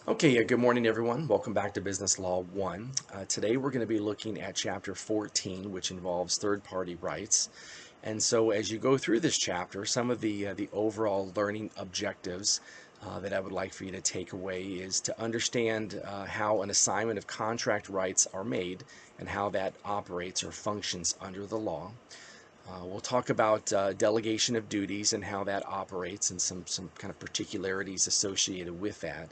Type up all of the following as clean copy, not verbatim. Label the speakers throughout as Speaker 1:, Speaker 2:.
Speaker 1: Okay, good morning, everyone. Welcome back to Business Law 1. Today we're going to be looking at Chapter 14, which involves third-party rights. And so as you go through this chapter, some of the overall learning objectives that I would like for you to take away is to understand how an assignment of contract rights are made and how that operates or functions under the law. We'll talk about delegation of duties and how that operates and some kind of particularities associated with that.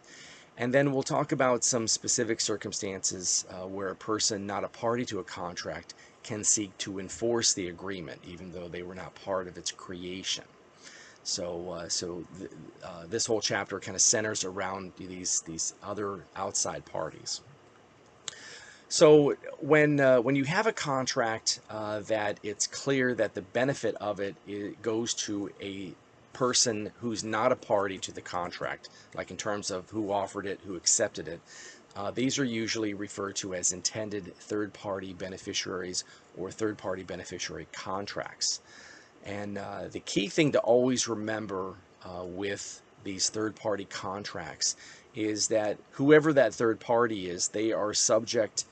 Speaker 1: And then we'll talk about some specific circumstances where a person not a party to a contract can seek to enforce the agreement, even though they were not part of its creation. So this whole chapter kind of centers around these other outside parties. So when you have a contract that it's clear that the benefit of it goes to a person who's not a party to the contract, like in terms of who offered it, who accepted it, these are usually referred to as intended third-party beneficiaries or third-party beneficiary contracts. And the key thing to always remember with these third-party contracts is that whoever that third party is, they are subject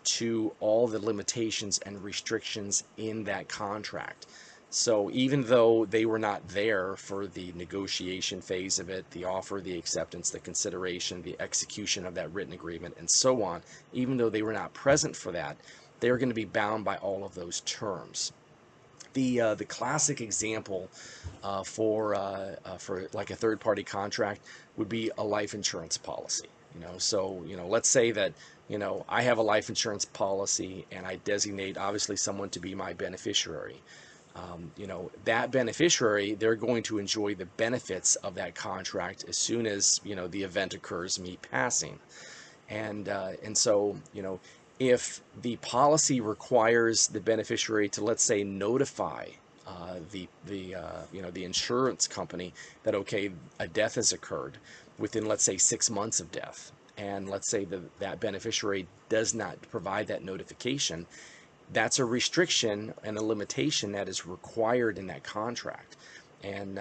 Speaker 1: to all the limitations and restrictions in that contract. So even though they were not there for the negotiation phase of it, the offer, the acceptance, the consideration, the execution of that written agreement, and so on, even though they were not present for that, they're going to be bound by all of those terms. The classic example for like a third party contract would be a life insurance policy. Let's say that I have a life insurance policy and I designate obviously someone to be my beneficiary. That beneficiary, they're going to enjoy the benefits of that contract as soon as the event occurs, me passing. And so if the policy requires the beneficiary to, let's say, notify the insurance company that okay, a death has occurred within, let's say, 6 months of death, and let's say that beneficiary does not provide that notification, that's a restriction and a limitation that is required in that contract. And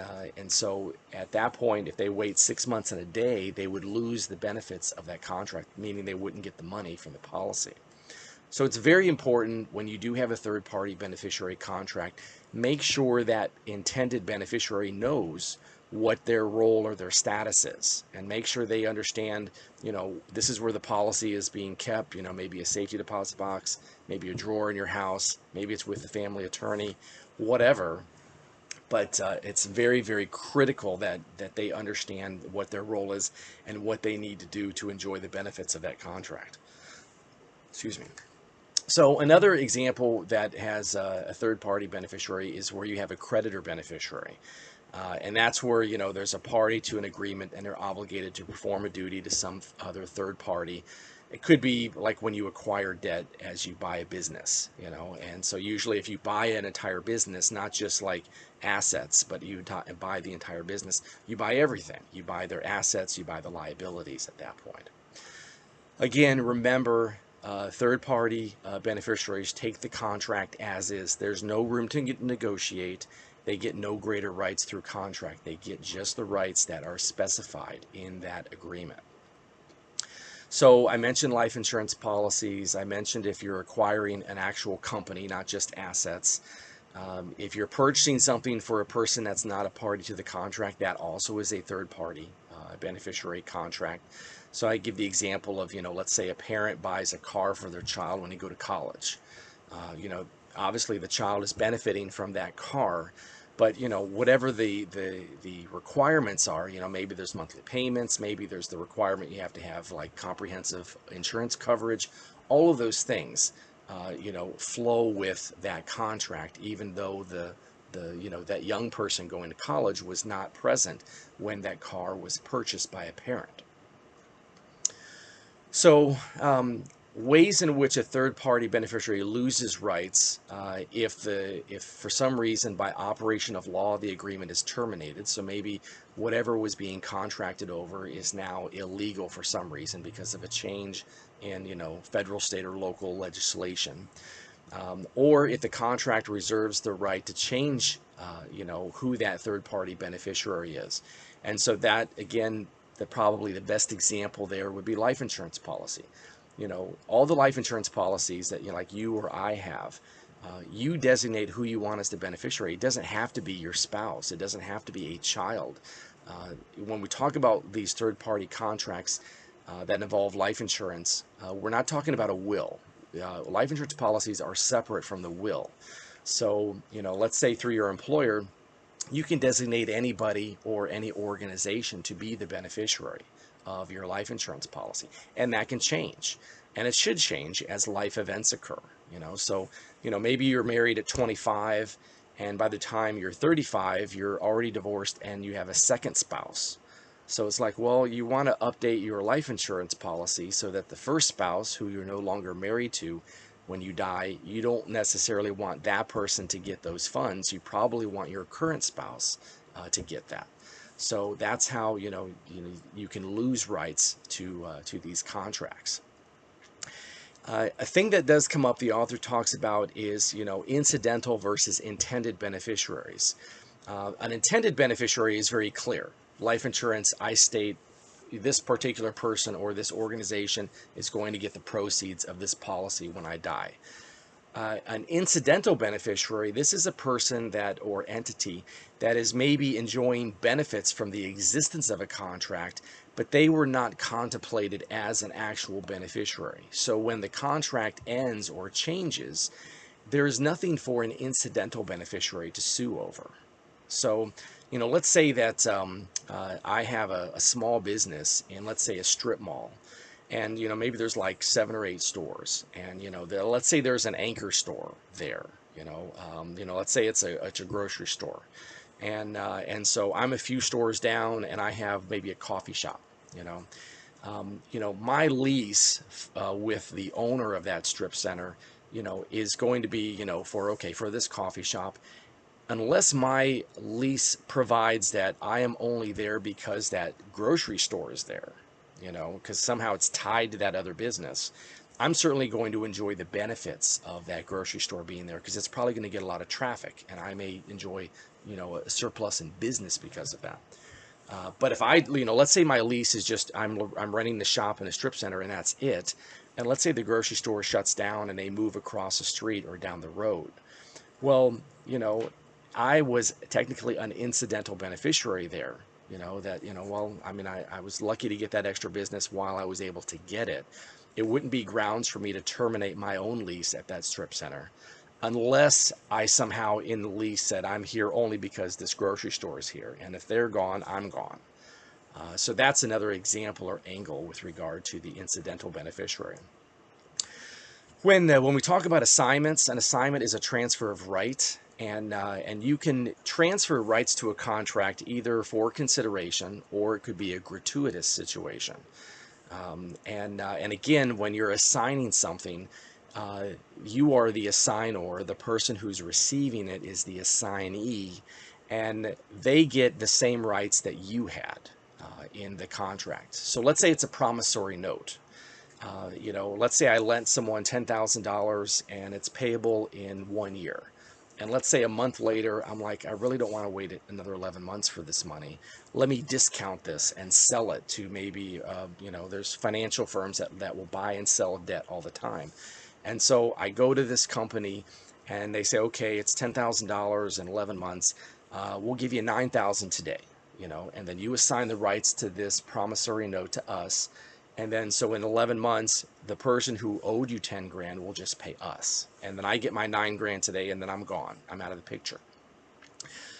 Speaker 1: so at that point, if they wait 6 months and a day, they would lose the benefits of that contract, meaning they wouldn't get the money from the policy. So it's very important when you do have a third party beneficiary contract, make sure that intended beneficiary knows what their role or their status is, and make sure they understand, this is where the policy is being kept, maybe a safety deposit box, maybe a drawer in your house, maybe it's with the family attorney, whatever. But it's very, very critical that they understand what their role is and what they need to do to enjoy the benefits of that contract. Excuse me. So another example that has a third-party beneficiary is where you have a creditor beneficiary. And that's where, there's a party to an agreement and they're obligated to perform a duty to some other third party. It could be like when you acquire debt as you buy a business, and so usually if you buy an entire business, not just like assets, but you buy the entire business, you buy everything. You buy their assets, you buy the liabilities at that point. Again, remember, third-party beneficiaries take the contract as is. There's no room to negotiate. They get no greater rights through contract. They get just the rights that are specified in that agreement. So I mentioned life insurance policies. I mentioned if you're acquiring an actual company, not just assets. If you're purchasing something for a person that's not a party to the contract, that also is a third party beneficiary contract. So I give the example of, let's say a parent buys a car for their child when they go to college. Obviously the child is benefiting from that car, but whatever the requirements are, maybe there's monthly payments, maybe there's the requirement you have to have like comprehensive insurance coverage, all of those things flow with that contract, even though that young person going to college was not present when that car was purchased by a parent. So, ways in which a third-party beneficiary loses rights if for some reason by operation of law the agreement is terminated. So maybe whatever was being contracted over is now illegal for some reason because of a change in federal, state, or local legislation. Or if the contract reserves the right to change, who that third-party beneficiary is. And so that, again, probably the best example there would be life insurance policy. All the life insurance policies that like you or I have, you designate who you want as the beneficiary. It doesn't have to be your spouse. It doesn't have to be a child. When we talk about these third-party contracts that involve life insurance, we're not talking about a will. Life insurance policies are separate from the will. So, let's say through your employer, you can designate anybody or any organization to be the beneficiary of your life insurance policy, and that can change, and it should change as life events occur. So maybe you're married at 25, and by the time you're 35 you're already divorced and you have a second spouse. So it's like, well, you want to update your life insurance policy so that the first spouse, who you're no longer married to, when you die, you don't necessarily want that person to get those funds. You probably want your current spouse to get that. So that's how you can lose rights to these contracts. A thing that does come up, the author talks about, is incidental versus intended beneficiaries. An intended beneficiary is very clear. Life insurance, I state this particular person or this organization is going to get the proceeds of this policy when I die. An incidental beneficiary, this is a person or entity that is maybe enjoying benefits from the existence of a contract, but they were not contemplated as an actual beneficiary. So when the contract ends or changes, there is nothing for an incidental beneficiary to sue over. So, let's say that I have a small business in, let's say, a strip mall, and maybe there's like 7 or 8 stores, and let's say there's an anchor store there. Let's say it's a grocery store, and so I'm a few stores down, and I have maybe a coffee shop. My lease with the owner of that strip center, is going to be, for this coffee shop. Unless my lease provides that I am only there because that grocery store is there, because somehow it's tied to that other business, I'm certainly going to enjoy the benefits of that grocery store being there, because it's probably going to get a lot of traffic, and I may enjoy, a surplus in business because of that. But if let's say my lease is just, I'm renting the shop in a strip center and that's it, and let's say the grocery store shuts down and they move across the street or down the road. Well, I was technically an incidental beneficiary there, I was lucky to get that extra business while I was able to get it. It wouldn't be grounds for me to terminate my own lease at that strip center unless I somehow in the lease said I'm here only because this grocery store is here, and if they're gone, I'm gone. So that's another example or angle with regard to the incidental beneficiary. When we talk about assignments, an assignment is a transfer of right, and you can transfer rights to a contract either for consideration or it could be a gratuitous situation. And again, when you're assigning something, you are the assignor. The person who's receiving it is the assignee, and they get the same rights that you had in the contract. So let's say it's a promissory note. Let's say I lent someone $10,000 and it's payable in 1 year. And let's say a month later, I'm like, I really don't want to wait another 11 months for this money. Let me discount this and sell it to maybe, there's financial firms that will buy and sell debt all the time. And so I go to this company and they say, okay, it's $10,000 in 11 months. We'll give you $9,000 today, and then you assign the rights to this promissory note to us. And then so in 11 months, the person who owed you 10 grand will just pay us. And then I get my 9 grand today, and then I'm gone. I'm out of the picture.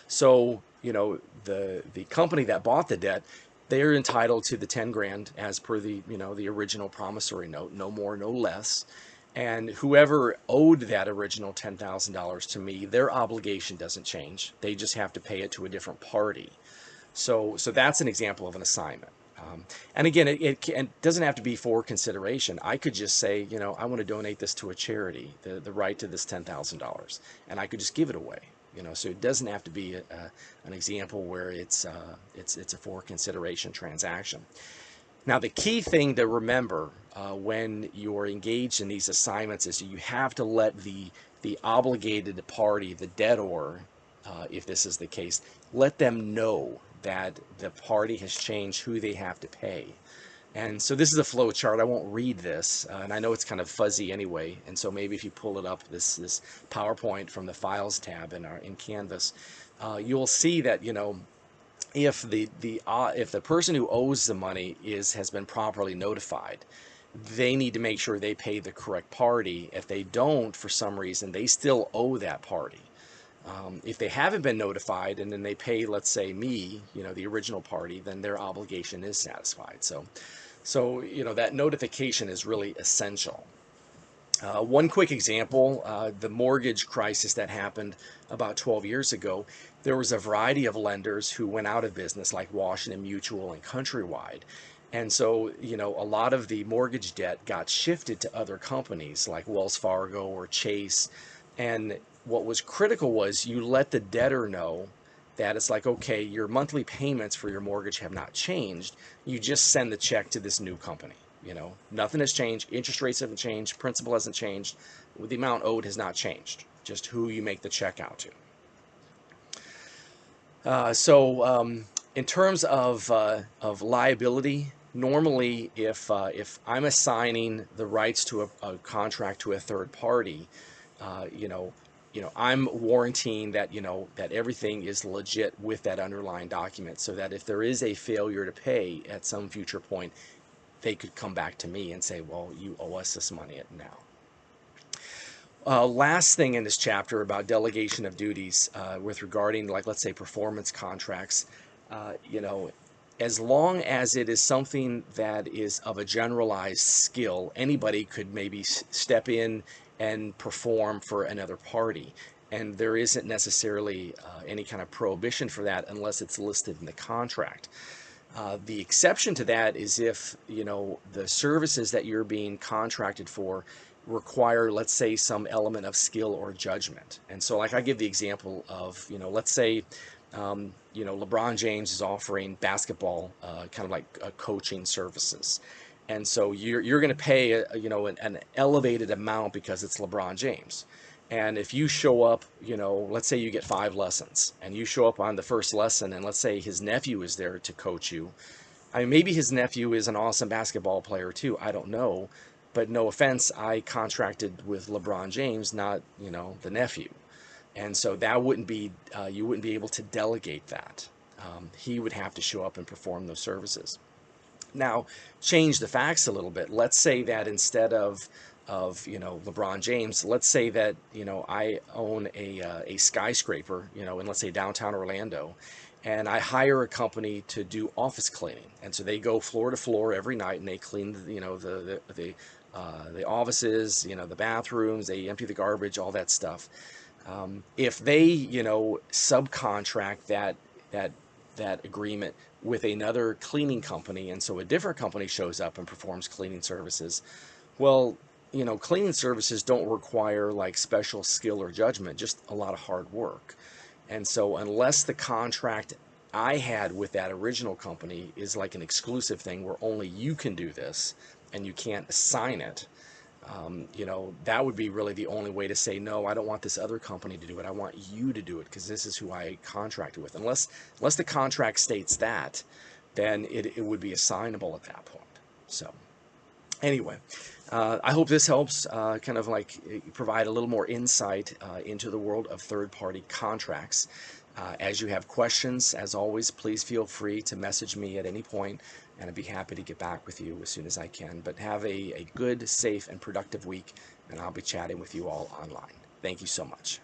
Speaker 1: So, the company that bought the debt, they're entitled to the 10 grand as per the, the original promissory note, no more, no less. And whoever owed that original $10,000 to me, their obligation doesn't change. They just have to pay it to a different party. So that's an example of an assignment. And again, it doesn't have to be for consideration. I could just say, I want to donate this to a charity, the right to this $10,000, and I could just give it away. So it doesn't have to be an example where it's a for consideration transaction. Now, the key thing to remember when you're engaged in these assignments is you have to let the obligated party, the debtor, if this is the case, let them know that the party has changed who they have to pay. And so this is a flow chart. I won't read this, and I know it's kind of fuzzy anyway. And so maybe if you pull it up, this PowerPoint from the Files tab in Canvas, you'll see that, you know, if the person who owes the money has been properly notified, they need to make sure they pay the correct party. If they don't, for some reason, they still owe that party. If they haven't been notified and then they pay, let's say me, you know, the original party, then their obligation is satisfied. So you know, that notification is really essential. One quick example, the mortgage crisis that happened about 12 years ago, there was a variety of lenders who went out of business, like Washington Mutual and Countrywide. And so, you know, a lot of the mortgage debt got shifted to other companies like Wells Fargo or Chase. And what was critical was you let the debtor know that it's like, okay, your monthly payments for your mortgage have not changed. You just send the check to this new company. You know, nothing has changed. Interest rates haven't changed. Principal hasn't changed. The amount owed has not changed. Just who you make the check out to. In terms of liability, normally if I'm assigning the rights to a contract to a third party, you know, I'm warranting that, you know, that everything is legit with that underlying document, so that if there is a failure to pay at some future point, they could come back to me and say, well, you owe us this money now. Last thing in this chapter about delegation of duties with regarding, like, let's say performance contracts, you know, as long as it is something that is of a generalized skill, anybody could maybe step in and perform for another party. And there isn't necessarily any kind of prohibition for that unless it's listed in the contract. The exception to that is if, you know, the services that you're being contracted for require, let's say, some element of skill or judgment. And so, like, I give the example of, you know, let's say, you know, LeBron James is offering basketball kind of like coaching services. And so you're going to pay, you know, an elevated amount because it's LeBron James. And if you show up, you know, let's say you get 5 lessons and you show up on the first lesson, and let's say his nephew is there to coach you. I mean, maybe his nephew is an awesome basketball player too. I don't know. But no offense, I contracted with LeBron James, not, you know, the nephew. And so that wouldn't be, you wouldn't be able to delegate that. He would have to show up and perform those services. Now, change the facts a little bit. Let's say that instead of you know, LeBron James, let's say that, you know, I own a skyscraper, you know, in, let's say, downtown Orlando, and I hire a company to do office cleaning. And so they go floor to floor every night and they clean, you know, the offices, you know, the bathrooms, they empty the garbage, all that stuff. If they, you know, subcontract that agreement with another cleaning company, and so a different company shows up and performs cleaning services, well, you know, cleaning services don't require like special skill or judgment, just a lot of hard work. And so unless the contract I had with that original company is like an exclusive thing where only you can do this and you can't assign it, you know, that would be really the only way to say, no, I don't want this other company to do it. I want you to do it because this is who I contracted with. Unless the contract states that, then it would be assignable at that point. So anyway, I hope this helps kind of like provide a little more insight into the world of third-party contracts. As you have questions, as always, please feel free to message me at any point, and I'd be happy to get back with you as soon as I can. But have a good, safe, and productive week, and I'll be chatting with you all online. Thank you so much.